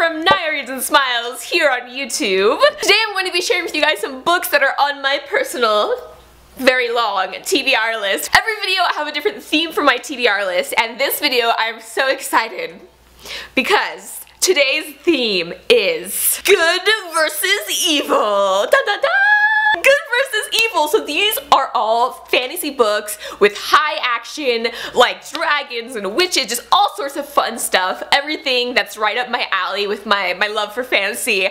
from Naya Reads and Smiles here on YouTube. Today I'm going to be sharing with you guys some books that are on my personal, very long TBR list. Every video I have a different theme for my TBR list, and this video I'm so excited because today's theme is good versus evil. Da da da! Good versus evil. So these are all fantasy books with high action, like dragons and witches, just all sorts of fun stuff. Everything that's right up my alley with my love for fantasy.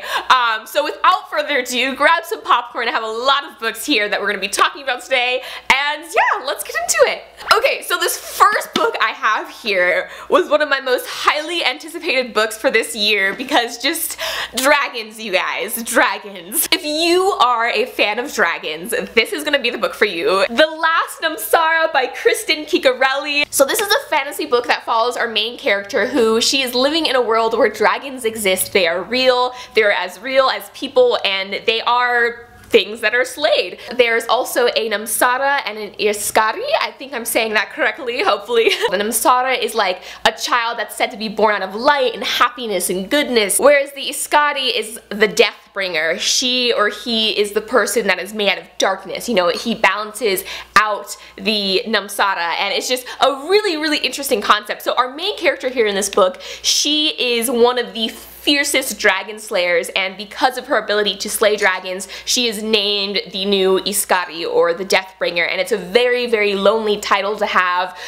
So without further ado, grab some popcorn. I have a lot of books here that we're going to be talking about today, and yeah, let's get into it. Okay, so this first book I have here was one of my most highly anticipated books for this year because just dragons, you guys, dragons. If you are a fan of dragons, this is gonna be the book for you. The Last Namsara by Kristen Kikarelli. So this is a fantasy book that follows our main character who she is living in a world where dragons exist. They are real, they're as real as people, and they are things that are slayed. There's also a Namsara and an Iskari. I think I'm saying that correctly, hopefully. The Namsara is like a child that's said to be born out of light and happiness and goodness, whereas the Iskari is the death bringer. She or he is the person that is made out of darkness. You know, he balances out the Namsara, and it's just a really, really interesting concept. So our main character here in this book, she is one of the fiercest dragon slayers, and because of her ability to slay dragons, she is named the new Iskari, or the Deathbringer, and it's a very, very lonely title to have.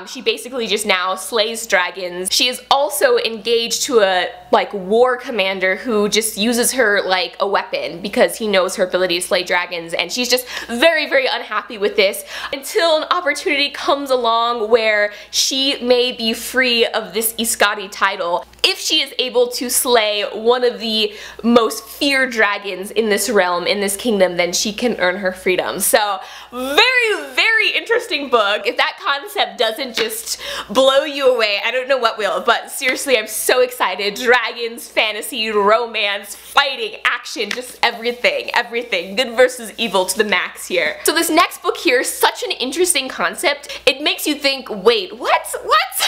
She basically just now slays dragons. She is also engaged to a war commander who just uses her like a weapon because he knows her ability to slay dragons, and she's just very, very unhappy with this until an opportunity comes along where she may be free of this Iskari title if she is able to slay one of the most feared dragons in this realm, in this kingdom. Then she can earn her freedom. So very, very interesting book. If that concept doesn't just blow you away, I don't know what will, but seriously, I'm so excited. Dragons, fantasy, romance, fighting, action, just everything, everything. Good versus evil to the max here. So this next book here is such an interesting concept. It makes you think, wait, what?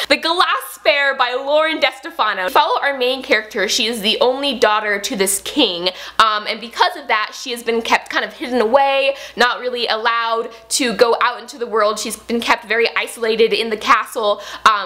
The Glass Spare by Lauren DeStefano. Follow our main character. She is the only daughter to this king, and because of that, she has been kept kind of hidden away, not really allowed to go out into the world. She's been kept very isolated in the castle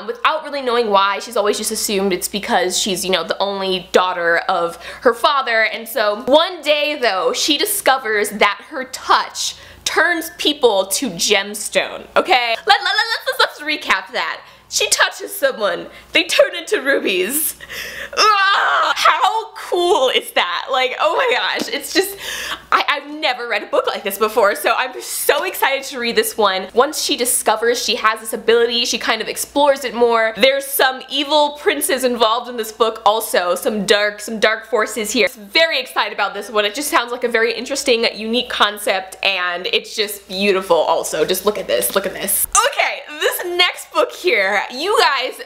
without really knowing why. She's always just assumed it's because she's, you know, the only daughter of her father. And so one day though, she discovers that her touch turns people to gemstone. Okay, let's recap that. She touches someone, they turn into rubies. Ugh, how cool is that? Like, oh my gosh, it's just, I've never read a book like this before, so I'm so excited to read this one. Once she discovers she has this ability, she kind of explores it more. There's some evil princes involved in this book also, some dark forces here. I'm very excited about this one. It just sounds like a very interesting, unique concept, and it's just beautiful also. Just look at this, look at this. Okay, this next book here, you guys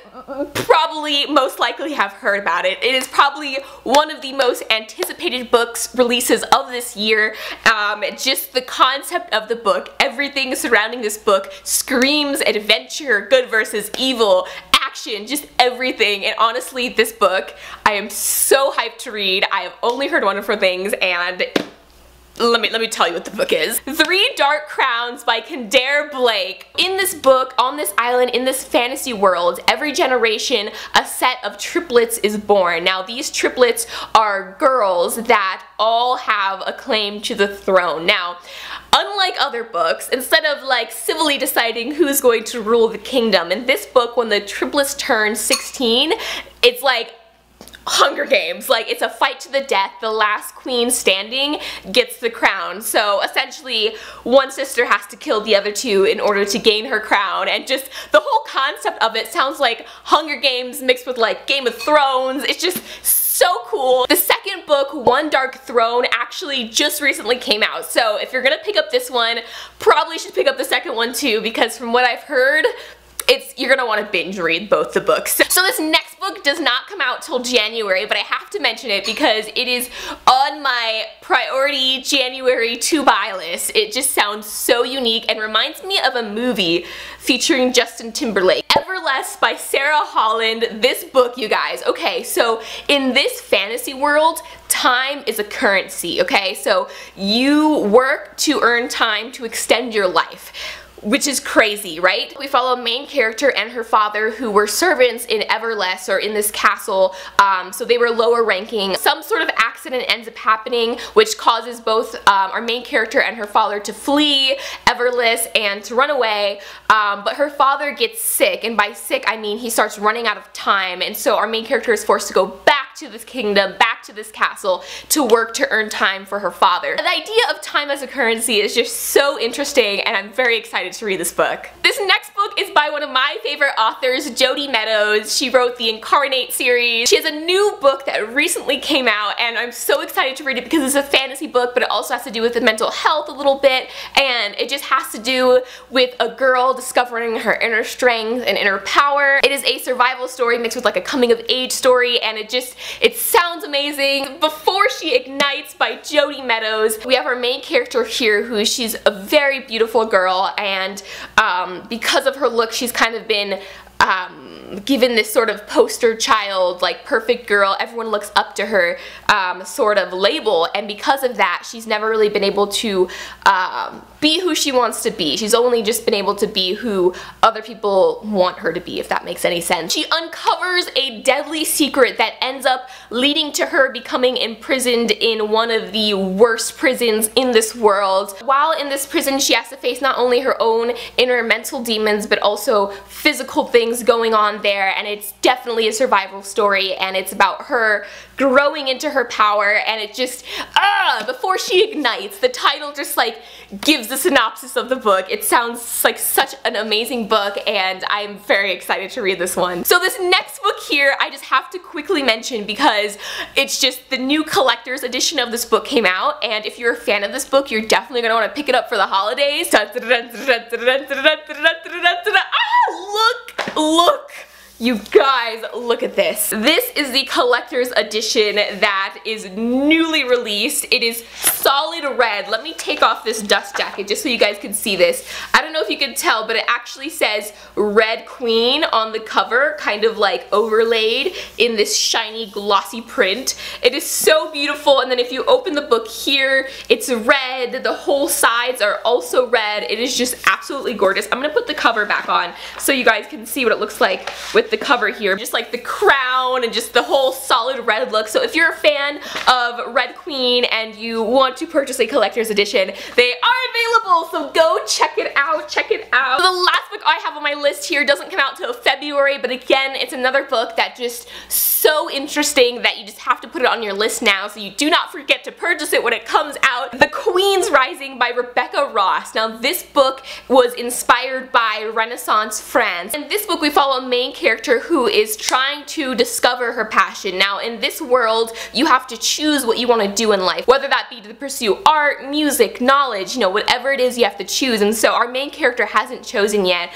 probably most likely have heard about it. It is probably one of the most anticipated books releases of this year. Just the concept of the book, everything surrounding this book screams adventure, good versus evil, action, just everything. And honestly, this book, I am so hyped to read. I have only heard wonderful things, and let me tell you what the book is. 3 Dark Crowns by Kendare Blake. In this book, on this island, in this fantasy world, every generation a set of triplets is born. Now these triplets are girls that all have a claim to the throne. Now, unlike other books, instead of like civilly deciding who's going to rule the kingdom, in this book when the triplets turn 16, it's like Hunger Games. Like, it's a fight to the death. The last queen standing gets the crown. So essentially, one sister has to kill the other 2 in order to gain her crown, and just the whole concept of it sounds like Hunger Games mixed with like Game of Thrones. It's just so cool. The second book, One Dark Throne, actually just recently came out. So if you're gonna pick up this one, probably should pick up the second one too, because from what I've heard, you're gonna want to binge read both the books. So this next book does not come out till January, but I have to mention it because it is on my priority January to buy list. It just sounds so unique and reminds me of a movie featuring Justin Timberlake. Everless by Sarah Holland. This book, you guys, okay, so in this fantasy world, time is a currency, okay? So you work to earn time to extend your life, which is crazy, right? We follow a main character and her father who were servants in Everless, or in this castle, so they were lower ranking. Some sort of accident ends up happening which causes both our main character and her father to flee Everless and to run away, but her father gets sick, and by sick I mean he starts running out of time, and so our main character is forced to go back to this kingdom, back to this castle, to work to earn time for her father. The idea of time as a currency is just so interesting, and I'm very excited to read this book. This next book is by one of my favorite authors, Jodi Meadows. She wrote the Incarnate series. She has a new book that recently came out, and I'm so excited to read it because it's a fantasy book, but it also has to do with the mental health a little bit, and it just has to do with a girl discovering her inner strength and inner power. It is a survival story mixed with like a coming of age story, and it sounds amazing. Before She Ignites by Jodi Meadows. We have our main character here she's a very beautiful girl, and because of her look she's kind of been given this sort of poster child, like perfect girl, everyone looks up to her sort of label, and because of that she's never really been able to be who she wants to be. She's only just been able to be who other people want her to be, if that makes any sense. She uncovers a deadly secret that ends up leading to her becoming imprisoned in one of the worst prisons in this world. While in this prison she has to face not only her own inner mental demons but also physical things going on there, and it's definitely a survival story, and it's about her growing into her power, and it just, Before She Ignites, the title just like gives the synopsis of the book. It sounds like such an amazing book, and I'm very excited to read this one. So this next book here I just have to quickly mention because it's just the new collector's edition of this book came out, and if you're a fan of this book you're definitely going to want to pick it up for the holidays. Look! You guys, look at this. This is the collector's edition that is newly released. It is solid red. Let me take off this dust jacket just so you guys can see this. I don't know if you can tell, but it actually says Red Queen on the cover, kind of like overlaid in this shiny glossy print. It is so beautiful, and then if you open the book here, it's red. The whole sides are also red. It is just absolutely gorgeous. I'm gonna put the cover back on so you guys can see what it looks like with the cover here. Just like the crown and just the whole solid red look. So if you're a fan of Red Queen and you want to purchase a collector's edition, they are available, so go check it out, check it out. So the last book I have on my list here doesn't come out till February, but again, it's another book that just so interesting that you just have to put it on your list now so you do not forget to purchase it when it comes out. The Queen's Rising by Rebecca Ross. Now this book was inspired by Renaissance France. In this book we follow a main character who is trying to discover her passion. Now in this world you have to choose what you want to do in life, whether that be to pursue art, music, knowledge, you know, whatever it is you have to choose, and so our main character hasn't chosen yet,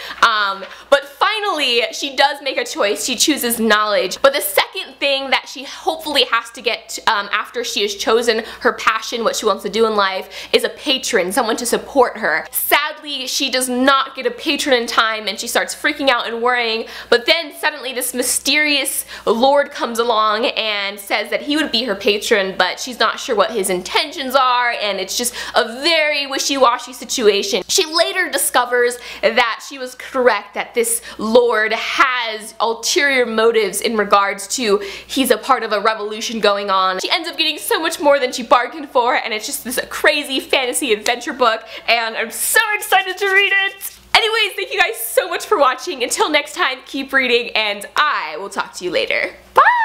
but finally she does make a choice. She chooses knowledge, but the second thing that she hopefully has to get after she has chosen her passion, what she wants to do in life, is a patron, someone to support her. Sadly, she does not get a patron in time, and she starts freaking out and worrying, but then suddenly this mysterious lord comes along and says that he would be her patron, but she's not sure what his intentions are, and it's just a very wishy-washy situation. She later discovers that she was correct, that this lord has ulterior motives in regards to he's a part of a revolution going on. She ends up getting so much more than she bargained for, and it's just this crazy fantasy adventure book, and I'm so excited to read it! Anyways, thank you guys so much for watching. Until next time, keep reading, and I will talk to you later. Bye!